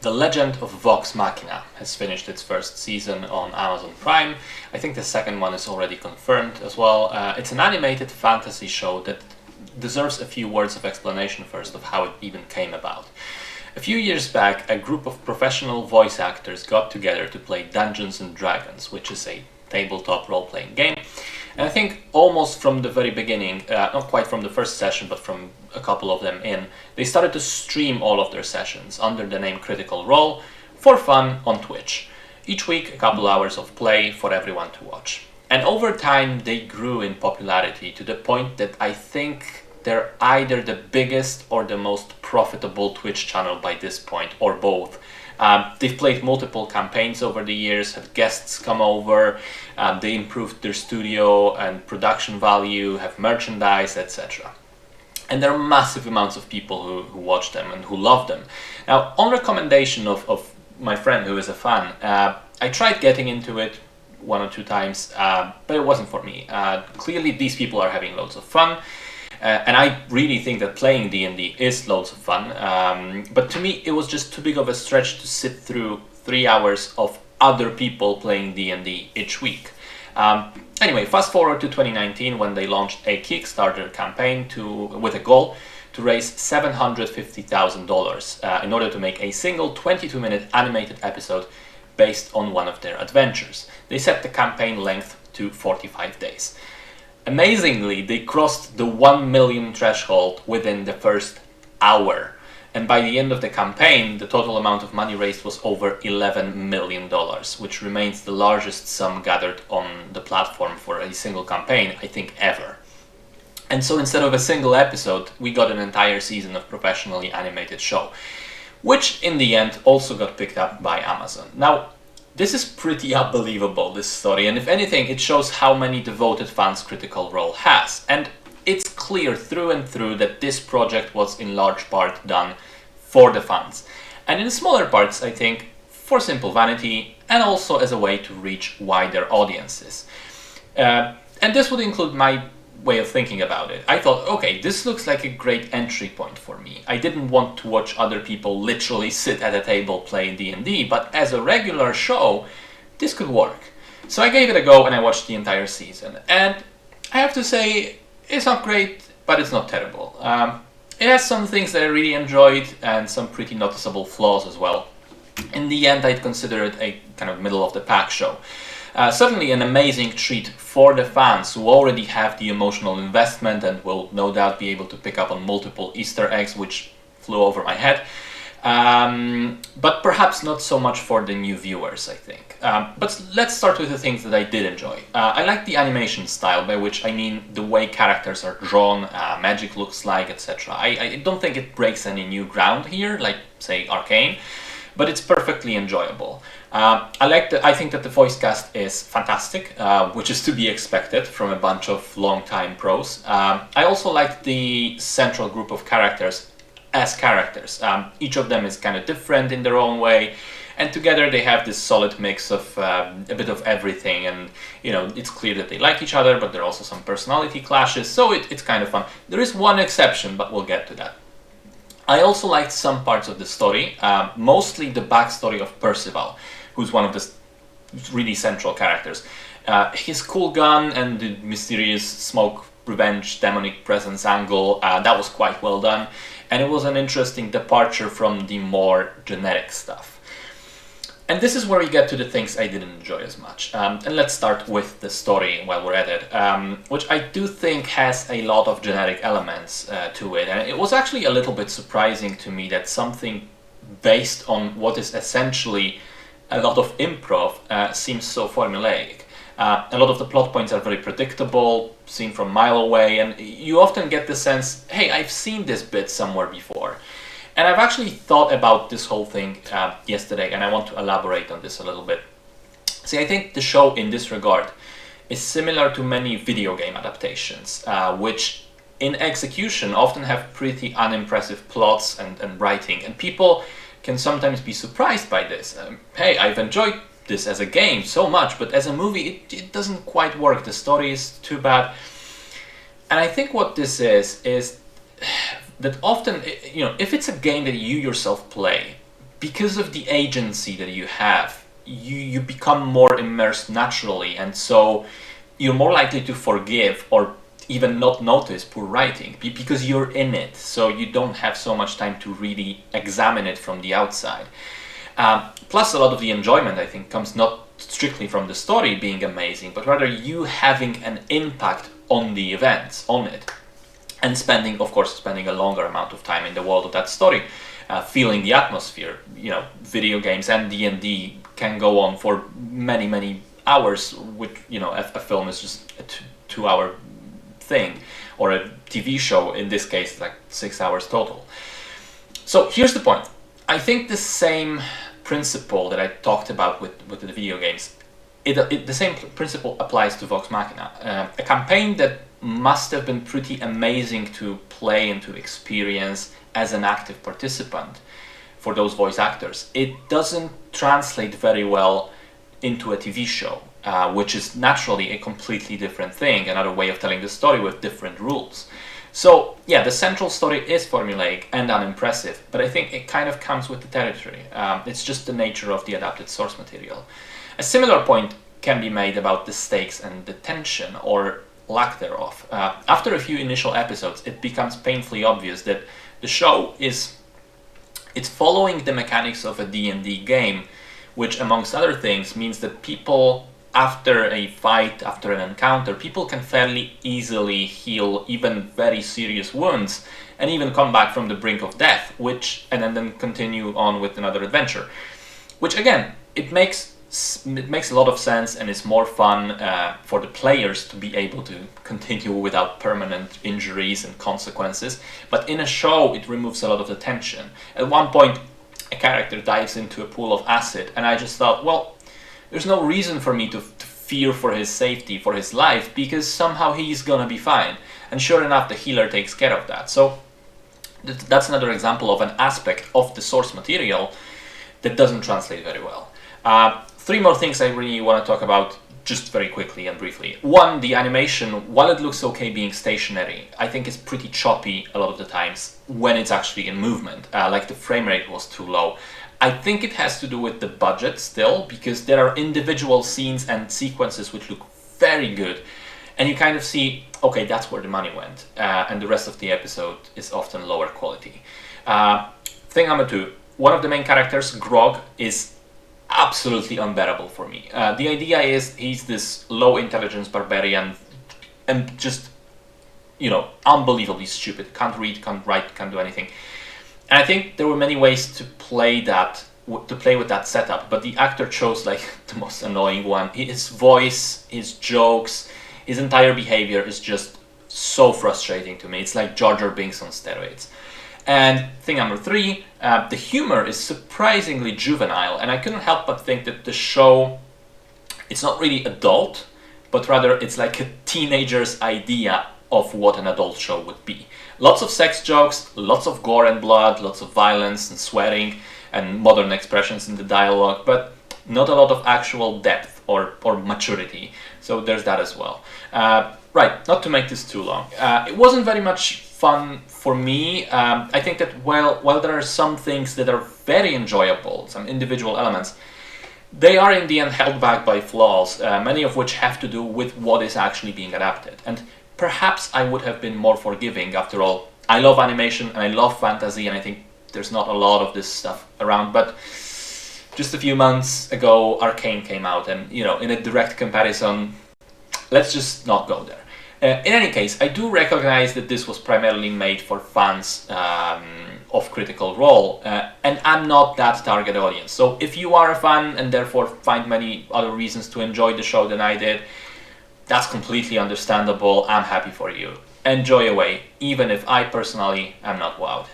The Legend of Vox Machina has finished its first season on Amazon Prime. I think the second one is already confirmed as well. It's an animated fantasy show that deserves a few words of explanation first of how it even came about. A few years back, a group of professional voice actors got together to play Dungeons and Dragons, which is a tabletop role-playing game. And I think almost from the very beginning, not quite from the first session, but from a couple of them in, they started to stream all of their sessions under the name Critical Role for fun on Twitch. Each week, a couple hours of play for everyone to watch. And over time, they grew in popularity to the point that I think they're either the biggest or the most profitable Twitch channel by this point, or both. They've played multiple campaigns over the years, had guests come over, they improved their studio and production value, have merchandise, etc. And there are massive amounts of people who watch them and who love them. Now, on recommendation of my friend who is a fan, I tried getting into it one or two times, but it wasn't for me. Clearly, these people are having loads of fun. And I really think that playing D&D is loads of fun, but to me it was just too big of a stretch to sit through 3 hours of other people playing D&D each week. Anyway, fast forward to 2019 when they launched a Kickstarter campaign with a goal to raise $750,000 in order to make a single 22-minute animated episode based on one of their adventures. They set the campaign length to 45 days. Amazingly, they crossed the 1 million threshold within the first hour. And by the end of the campaign, the total amount of money raised was over $11 million, which remains the largest sum gathered on the platform for a single campaign, I think, ever. And so instead of a single episode, we got an entire season of professionally animated show, which in the end also got picked up by Amazon. Now, this is pretty unbelievable, this story, and if anything, it shows how many devoted fans Critical Role has. And it's clear through and through that this project was in large part done for the fans. And in smaller parts, I think, for simple vanity, and also as a way to reach wider audiences. And this would include my way of thinking about it. I thought, okay, this looks like a great entry point for me. I didn't want to watch other people literally sit at a table playing D&D, but as a regular show, this could work. So I gave it a go and I watched the entire season. And I have to say, it's not great, but it's not terrible. It has some things that I really enjoyed and some pretty noticeable flaws as well. In the end, I'd consider it a kind of middle-of-the-pack show. Certainly an amazing treat for the fans who already have the emotional investment and will no doubt be able to pick up on multiple Easter eggs which flew over my head. But perhaps not so much for the new viewers, I think. But let's start with the things that I did enjoy. I like the animation style, by which I mean the way characters are drawn, magic looks like, etc. I don't think it breaks any new ground here, like, say, Arcane, but it's perfectly enjoyable. I think that the voice cast is fantastic, which is to be expected from a bunch of long-time pros. I also like the central group of characters as characters. Each of them is kind of different in their own way, and together they have this solid mix of a bit of everything, and you know, it's clear that they like each other, but there are also some personality clashes, so it's kind of fun. There is one exception, but we'll get to that. I also liked some parts of the story, mostly the backstory of Percival, who's one of the really central characters. His cool gun and the mysterious smoke revenge demonic presence angle, that was quite well done, and it was an interesting departure from the more generic stuff. And this is where we get to the things I didn't enjoy as much. And let's start with the story while we're at it, which I do think has a lot of generic elements to it. And it was actually a little bit surprising to me that something based on what is essentially a lot of improv seems so formulaic. A lot of the plot points are very predictable, seen from a mile away, and you often get the sense, hey, I've seen this bit somewhere before. And I've actually thought about this whole thing yesterday, and I want to elaborate on this a little bit. See, I think the show in this regard is similar to many video game adaptations, which in execution often have pretty unimpressive plots and writing, and people can sometimes be surprised by this. Hey, I've enjoyed this as a game so much, but as a movie it doesn't quite work. The story is too bad. And I think what this is that often, you know, if it's a game that you yourself play, because of the agency that you have, you become more immersed naturally, and so you're more likely to forgive or even not notice poor writing because you're in it, so you don't have so much time to really examine it from the outside. Plus, a lot of the enjoyment, I think, comes not strictly from the story being amazing, but rather you having an impact on the events, on it, and spending a longer amount of time in the world of that story, feeling the atmosphere. Video games and D&D can go on for many, many hours, which, a film is just a two-hour thing, or a TV show, in this case, like 6 hours total. So here's the point. I think the same principle that I talked about with the video games, the same principle applies to Vox Machina. A campaign that must have been pretty amazing to play and to experience as an active participant for those voice actors. It doesn't translate very well into a TV show, which is naturally a completely different thing, another way of telling the story with different rules. So yeah, the central story is formulaic and unimpressive, but I think it kind of comes with the territory. It's just the nature of the adapted source material. A similar point can be made about the stakes and the tension, or lack thereof. After a few initial episodes, it becomes painfully obvious that the show it's following the mechanics of a D&D game, which, amongst other things, means that people, after a fight, after an encounter, people can fairly easily heal even very serious wounds and even come back from the brink of death, and then continue on with another adventure. Which, again, it makes a lot of sense, and it's more fun for the players to be able to continue without permanent injuries and consequences. But in a show, it removes a lot of the tension. At one point, a character dives into a pool of acid, and I just thought, well, there's no reason for me to fear for his safety, for his life, because somehow he's gonna be fine. And sure enough, the healer takes care of that. So that's another example of an aspect of the source material that doesn't translate very well. Three more things I really want to talk about just very quickly and briefly. One, the animation, while it looks okay being stationary, I think it's pretty choppy a lot of the times when it's actually in movement, like the frame rate was too low. I think it has to do with the budget still, because there are individual scenes and sequences which look very good, and you kind of see, okay, that's where the money went, and the rest of the episode is often lower quality. Thing number two, one of the main characters, Grog, is absolutely unbearable for me. The idea is he's this low intelligence barbarian and just, unbelievably stupid. Can't read, can't write, can't do anything. And I think there were many ways to play with that setup, but the actor chose like the most annoying one. His voice, his jokes, his entire behavior is just so frustrating to me. It's like Jar Jar Binks on steroids. And thing number three, the humor is surprisingly juvenile, and I couldn't help but think that the show, it's not really adult, but rather it's like a teenager's idea of what an adult show would be. Lots of sex jokes, lots of gore and blood, lots of violence and swearing and modern expressions in the dialogue, but not a lot of actual depth or maturity. So there's that as well. Right, not to make this too long. It wasn't very much fun for me. I think that while there are some things that are very enjoyable, some individual elements, they are in the end held back by flaws, many of which have to do with what is actually being adapted. And perhaps I would have been more forgiving. After all, I love animation and I love fantasy, and I think there's not a lot of this stuff around, but just a few months ago Arcane came out, and in a direct comparison, let's just not go there. In any case, I do recognize that this was primarily made for fans of Critical Role, and I'm not that target audience. So if you are a fan and therefore find many other reasons to enjoy the show than I did, that's completely understandable. I'm happy for you. Enjoy away, even if I personally am not wowed.